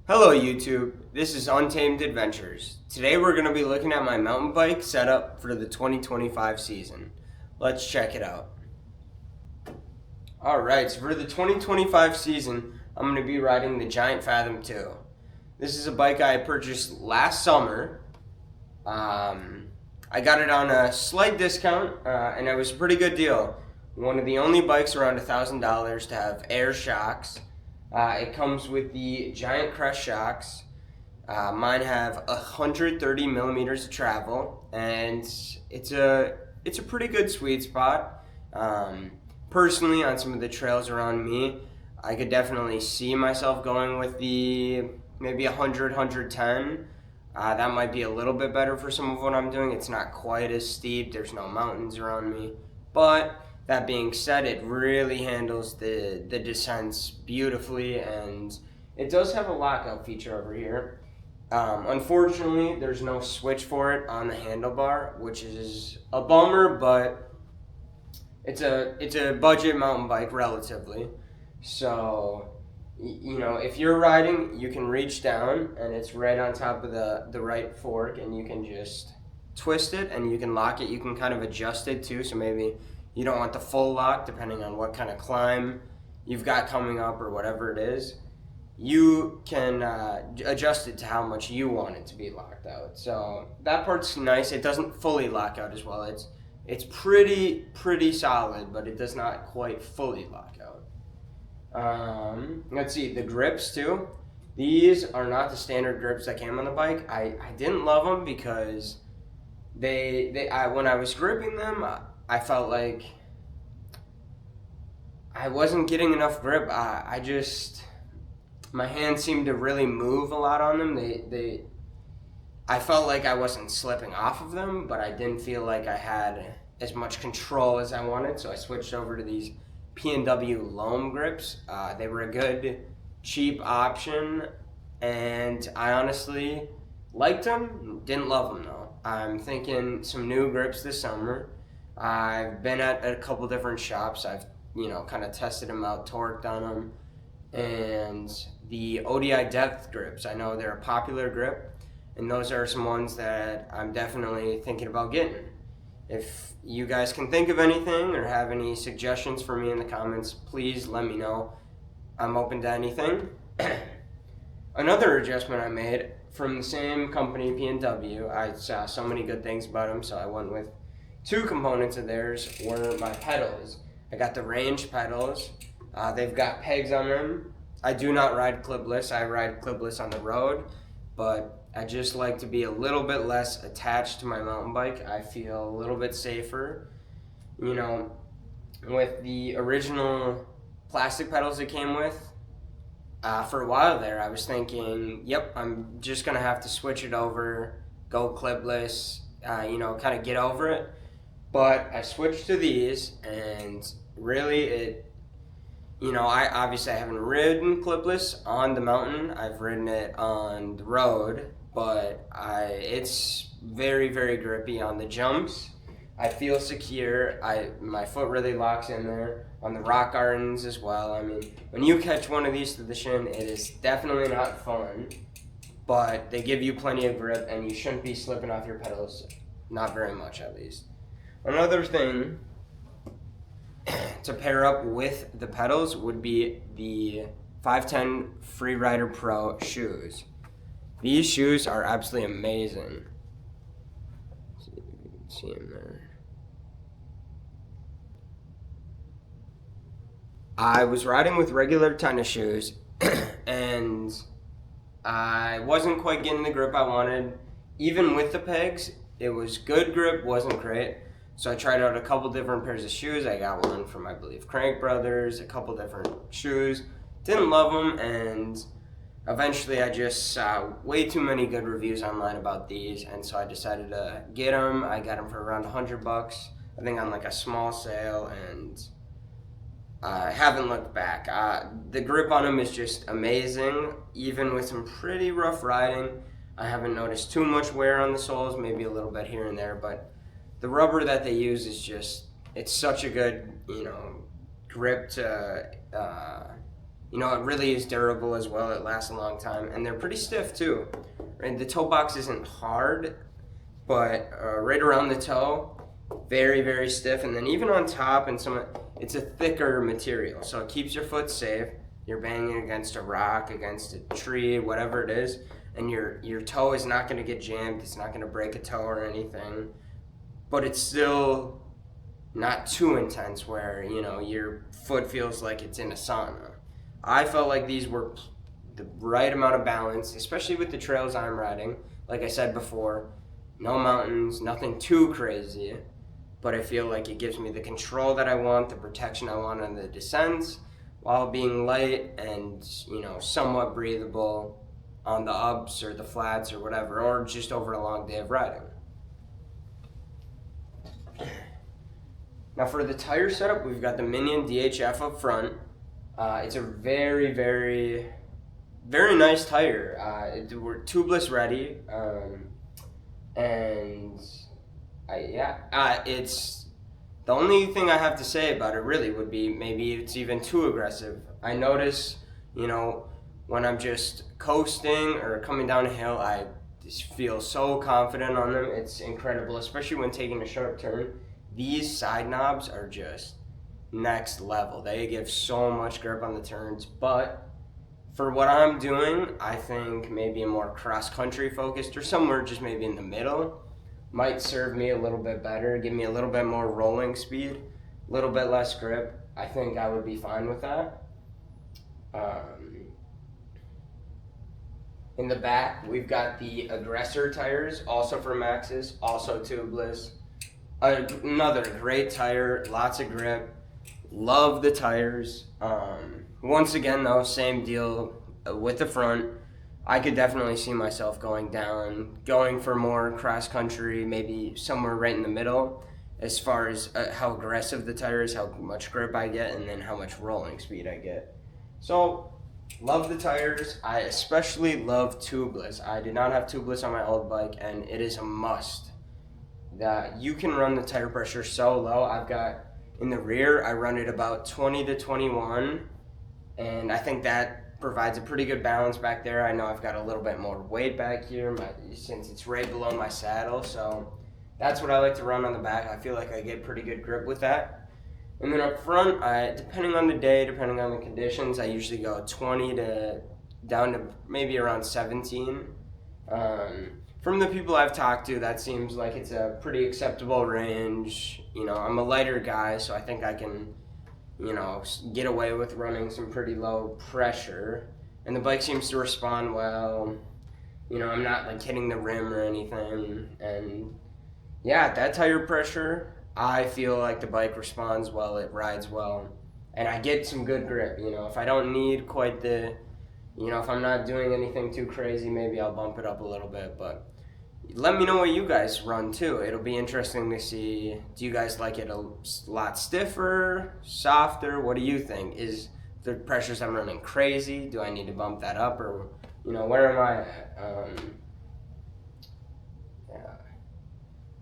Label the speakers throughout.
Speaker 1: Hello YouTube, this is Untamed Adventures. Today we're going to be looking at my mountain bike setup for the 2025 season. Let's check it out. Alright, so for the 2025 season, I'm going to be riding the Giant Fathom 2. This is a bike I purchased last summer. I got it on a slight discount, and it was a pretty good deal. One of the only bikes around $1,000 to have air shocks. It comes with the Giant Crest shocks. Mine have 130 millimeters of travel, and it's a pretty good sweet spot. Personally, on some of the trails around me, I could definitely see myself going with the maybe 100, 110. That might be a little bit better for some of what I'm doing. It's not quite as steep. There's no mountains around me, but that being said, it really handles the descents beautifully, and it does have a lockout feature over here. Unfortunately, there's no switch for it on the handlebar, which is a bummer, but it's a budget mountain bike relatively. So, if you're riding, you can reach down, and it's right on top of the right fork, and you can just twist it, and you can lock it. You can kind of adjust it too, so maybe you don't want the full lock, depending on what kind of climb you've got coming up or whatever it is. You can adjust it to how much you want it to be locked out. So that part's nice. It doesn't fully lock out as well. It's pretty solid, but it does not quite fully lock out. Let's see, the grips too. These are not the standard grips that came on the bike. I didn't love them because when I was gripping them, I felt like I wasn't getting enough grip. My hands seemed to really move a lot on them. I felt like I wasn't slipping off of them, but I didn't feel like I had as much control as I wanted. So I switched over to these P&W loam grips. They were a good, cheap option, and I honestly liked them. Didn't love them though. I'm thinking some new grips this summer. I've been at a couple different shops. I've, kind of tested them out, torqued on them. And the ODI depth grips, I know they're a popular grip, and those are some ones that I'm definitely thinking about getting. If you guys can think of anything or have any suggestions for me in the comments, please let me know. I'm open to anything. Another adjustment I made from the same company, P&W, I saw so many good things about them, so I went with two components of theirs were my pedals. I got the range pedals. They've got pegs on them. I do not ride clipless. I ride clipless on the road, but I just like to be a little bit less attached to my mountain bike. I feel a little bit safer. With the original plastic pedals it came with, for a while there, I was thinking, yep, I'm just going to have to switch it over, go clipless, kind of get over it. But I switched to these, and really I haven't ridden clipless on the mountain. I've ridden it on the road, but it's very, very grippy on the jumps. I feel secure. My foot really locks in there on the rock gardens as well. I mean, when you catch one of these to the shin, it is definitely not fun, but they give you plenty of grip, and you shouldn't be slipping off your pedals, not very much at least. Another thing to pair up with the pedals would be the 510 Freerider Pro shoes. These shoes are absolutely amazing. Let's see if you can see them there. I was riding with regular tennis shoes, and I wasn't quite getting the grip I wanted. Even with the pegs, it was good grip, wasn't great. So I tried out a couple different pairs of shoes. I got one from, I believe, Crank Brothers, a couple different shoes. Didn't love them, and eventually I just saw way too many good reviews online about these, and so I decided to get them. I got them for around $100, I think on like a small sale, and I haven't looked back. The grip on them is just amazing, even with some pretty rough riding. I haven't noticed too much wear on the soles, maybe a little bit here and there, but the rubber that they use is it's such a good, grip to You know, it really is durable as well. It lasts a long time, and they're pretty stiff too. Right? The toe box isn't hard, but right around the toe, very, very stiff. And then even on top and it's a thicker material, so it keeps your foot safe. You're banging against a rock, against a tree, whatever it is, and your toe is not going to get jammed. It's not going to break a toe or anything, but it's still not too intense where, you know, your foot feels like it's in a sauna. I felt like these were the right amount of balance, especially with the trails I'm riding. Like I said before, no mountains, nothing too crazy, but I feel like it gives me the control that I want, the protection I want on the descents, while being light and, you know, somewhat breathable on the ups or the flats or whatever, or just over a long day of riding. Now for the tire setup, we've got the Minion DHF up front. It's a very, very, very nice tire. We're tubeless ready, and it's the only thing I have to say about it really would be maybe it's even too aggressive. I notice, you know, when I'm just coasting or coming down a hill, I just feel so confident on them. It's incredible, especially when taking a sharp turn. These side knobs are just next level. They give so much grip on the turns, but for what I'm doing, I think maybe a more cross-country focused or somewhere just maybe in the middle might serve me a little bit better, give me a little bit more rolling speed, a little bit less grip. I think I would be fine with that. In the back, we've got the Aggressor tires, also for Maxxis, also tubeless. Another great tire, lots of grip. Love the tires. Once again, though, same deal with the front. I could definitely see myself going for more cross country, maybe somewhere right in the middle, as far as how aggressive the tire is, how much grip I get, and then how much rolling speed I get. So, love the tires. I especially love tubeless. I did not have tubeless on my old bike, and it is a must. That you can run the tire pressure so low. I've got in the rear, I run it about 20 to 21, and I think that provides a pretty good balance back there. I know I've got a little bit more weight back here since it's right below my saddle, so that's what I like to run on the back. I feel like I get pretty good grip with that. And then up front, depending on the day, depending on the conditions, I usually go 20 to down to maybe around 17. From the people I've talked to, that seems like it's a pretty acceptable range. You know, I'm a lighter guy, so I think I can, you know, get away with running some pretty low pressure. And the bike seems to respond well. You know, I'm not like hitting the rim or anything. And yeah, that tire pressure, I feel like the bike responds well, it rides well. And I get some good grip, you know. If I don't need quite the, you know, if I'm not doing anything too crazy, maybe I'll bump it up a little bit, but let me know what you guys run too. It'll be interesting to see, do you guys like it a lot stiffer, softer? What do you think? Is the pressures I'm running crazy? Do I need to bump that up, or, you know, where am I at?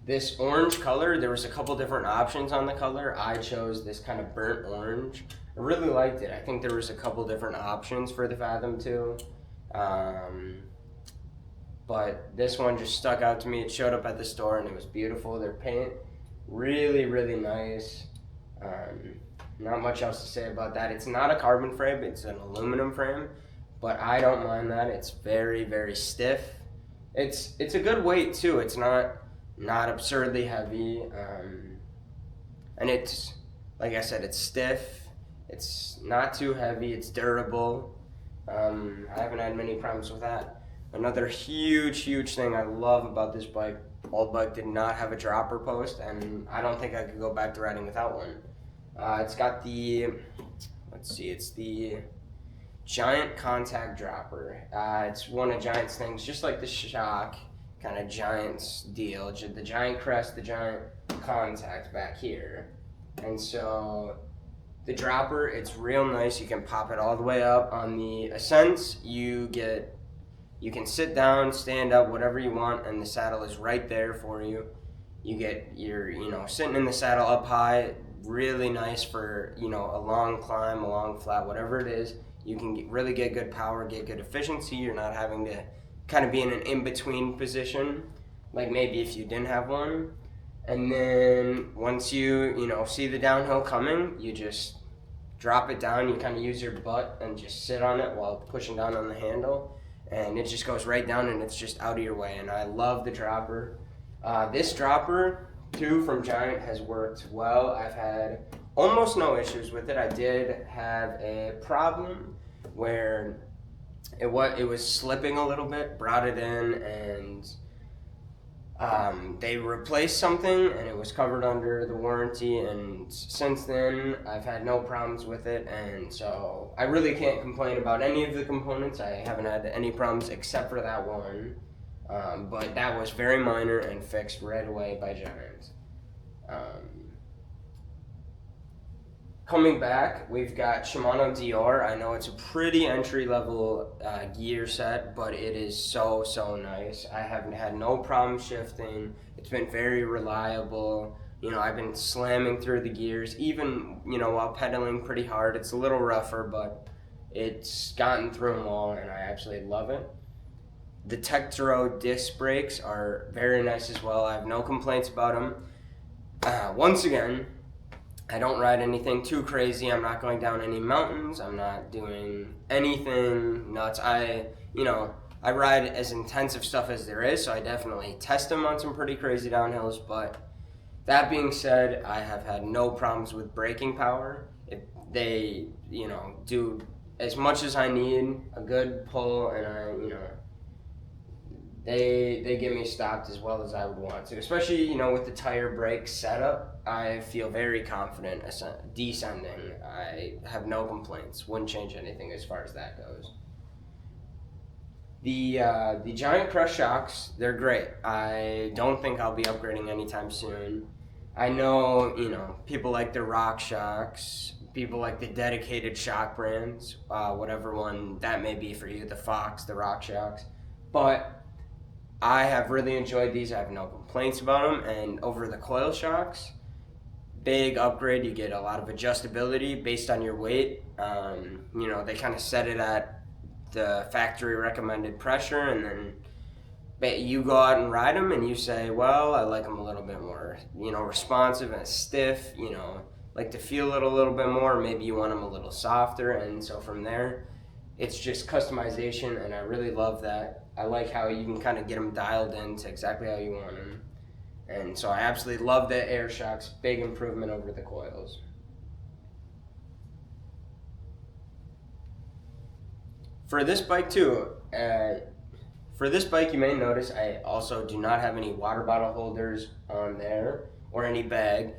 Speaker 1: This orange color, there was a couple different options on the color. I chose this kind of burnt orange. I really liked it. I think there was a couple different options for the Fathom too. But this one just stuck out to me. It showed up at the store and it was beautiful. Their paint, really, really nice. Not much else to say about that. It's not a carbon frame, it's an aluminum frame, but I don't mind that. It's very, very stiff. It's a good weight too. It's not absurdly heavy. And it's, like I said, it's stiff. It's not too heavy. It's durable. I haven't had many problems with that. Another huge thing I love about this bike, old bike did not have a dropper post, and I don't think I could go back to riding without one. It's got the, it's the Giant contact dropper. It's one of Giant's things, just like the shock, kind of Giant's deal. The Giant crest, the Giant contact back here. And so the dropper, it's real nice. You can pop it all the way up. On the ascents, you can sit down, stand up, whatever you want, and the saddle is right there for you. You get your, sitting in the saddle up high, really nice for, a long climb, a long flat, whatever it is. You can really get good power, get good efficiency. You're not having to kind of be in an in-between position, like maybe if you didn't have one. And then once you see the downhill coming, you just drop it down. You kind of use your butt and just sit on it while pushing down on the handle, and it just goes right down and it's just out of your way. And I love the dropper. This dropper too from Giant has worked well. I've had almost no issues with it. I did have a problem where it was slipping a little bit, brought it in, and they replaced something, and it was covered under the warranty, and since then I've had no problems with it, and so I really can't complain about any of the components. I haven't had any problems except for that one, but that was very minor and fixed right away by Giant. Coming back, we've got Shimano Dior. I know it's a pretty entry-level gear set, but it is so nice. I haven't had no problem shifting. It's been very reliable. I've been slamming through the gears, even, while pedaling pretty hard. It's a little rougher, but it's gotten through them all, and I absolutely love it. The Tektro disc brakes are very nice as well. I have no complaints about them. Once again, I don't ride anything too crazy. I'm not going down any mountains. I'm not doing anything nuts. I ride as intensive stuff as there is, so I definitely test them on some pretty crazy downhills. But that being said, I have had no problems with braking power. If they, do as much as I need, a good pull, and they get me stopped as well as I would want to. Especially, with the tire brake setup, I feel very confident descending. I have no complaints. Wouldn't change anything as far as that goes. The Giant Crush shocks, they're great. I don't think I'll be upgrading anytime soon. I know, people like the Rock shocks, people like the dedicated shock brands, whatever one that may be for you, the Fox, the Rock shocks. But I have really enjoyed these. I have no complaints about them. And over the coil shocks, big upgrade. You get a lot of adjustability based on your weight. They kind of set it at the factory recommended pressure, and then you go out and ride them and you say, well, I like them a little bit more, responsive and stiff, like to feel it a little bit more. Maybe you want them a little softer. And so from there, it's just customization, and I really love that. I like how you can kind of get them dialed in to exactly how you want them. And so I absolutely love the air shocks. Big improvement over the coils. For this bike too, you may notice I also do not have any water bottle holders on there or any bag.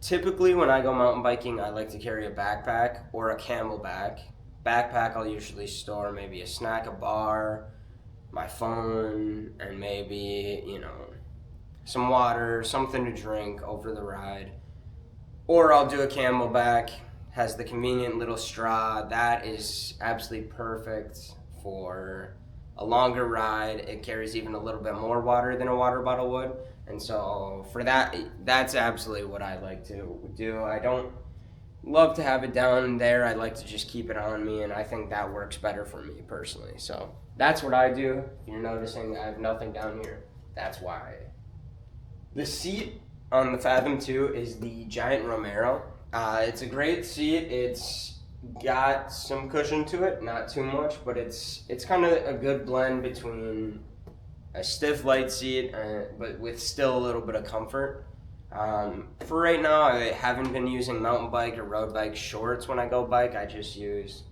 Speaker 1: Typically when I go mountain biking, I like to carry a backpack or a camelback. Backpack, I'll usually store maybe a snack, a bar, my phone, and maybe, some water, something to drink over the ride. Or I'll do a camelback, has the convenient little straw. That is absolutely perfect for a longer ride. It carries even a little bit more water than a water bottle would. And so for that, that's absolutely what I like to do. I don't love to have it down there. I like to just keep it on me, and I think that works better for me personally. So that's what I do. If you're noticing I have nothing down here, that's why. The seat on the Fathom 2 is the Giant Romero. It's a great seat. It's got some cushion to it, not too much, but it's kind of a good blend between a stiff light seat, but with still a little bit of comfort. For right now, I haven't been using mountain bike or road bike shorts when I go bike. I just use,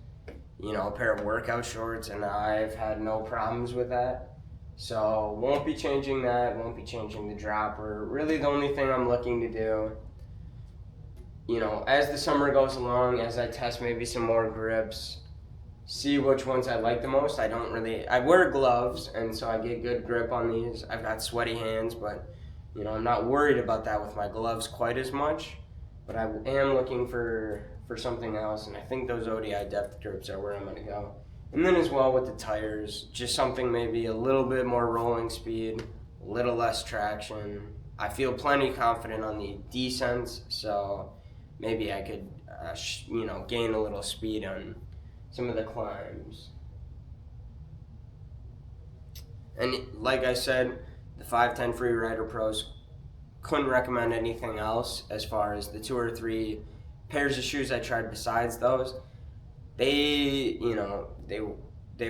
Speaker 1: a pair of workout shorts, and I've had no problems with that. So won't be changing that, won't be changing the dropper. Really the only thing I'm looking to do, as the summer goes along, as I test maybe some more grips, see which ones I like the most. I wear gloves, and so I get good grip on these. I've got sweaty hands, but I'm not worried about that with my gloves quite as much. But I am looking for something else, and I think those ODI depth grips are where I'm going to go. And then as well with the tires, just something maybe a little bit more rolling speed, a little less traction. I feel plenty confident on the descents, so maybe I could, gain a little speed on some of the climbs. And like I said, the 510 Freerider Pros, couldn't recommend anything else as far as the 2 or 3 pairs of shoes I tried besides those. They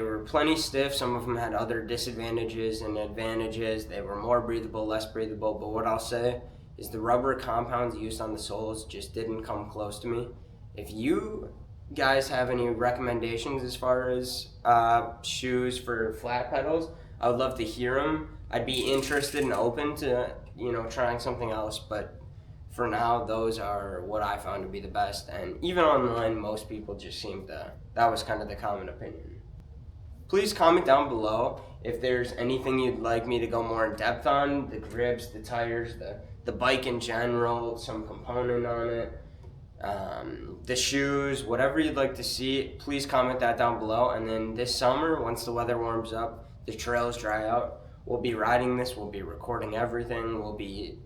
Speaker 1: were plenty stiff. Some of them had other disadvantages and advantages. They were more breathable, less breathable. But what I'll say is the rubber compounds used on the soles just didn't come close to me. If you guys have any recommendations as far as shoes for flat pedals, I would love to hear them. I'd be interested and open to trying something else, but for now, those are what I found to be the best. And even online, most people just seemed that was kind of the common opinion. Please comment down below if there's anything you'd like me to go more in depth on, the grips, the tires, the bike in general, some component on it, the shoes, whatever you'd like to see, please comment that down below. And then this summer, once the weather warms up, the trails dry out, we'll be riding this, we'll be recording everything, we'll be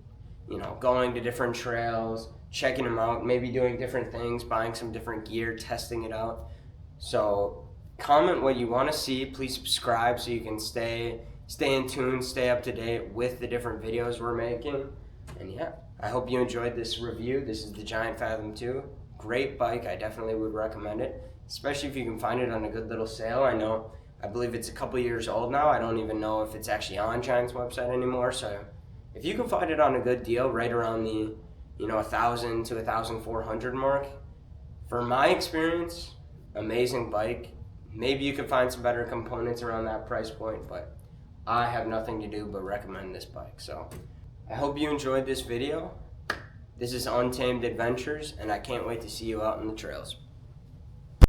Speaker 1: going to different trails, checking them out, maybe doing different things, buying some different gear, testing it out. So comment what you want to see. Please subscribe so you can stay in tune, stay up to date with the different videos we're making. And yeah, I hope you enjoyed this review. This is the Giant Fathom 2. Great bike. I definitely would recommend it, especially if you can find it on a good little sale. I believe it's a couple years old now. I don't even know if it's actually on Giant's website anymore. So if you can find it on a good deal right around the 1,000 to 1,400 mark, for my experience, amazing bike. Maybe you can find some better components around that price point, but I have nothing to do but recommend this bike. So I hope you enjoyed this video. This is Untamed Adventures, and I can't wait to see you out in the trails.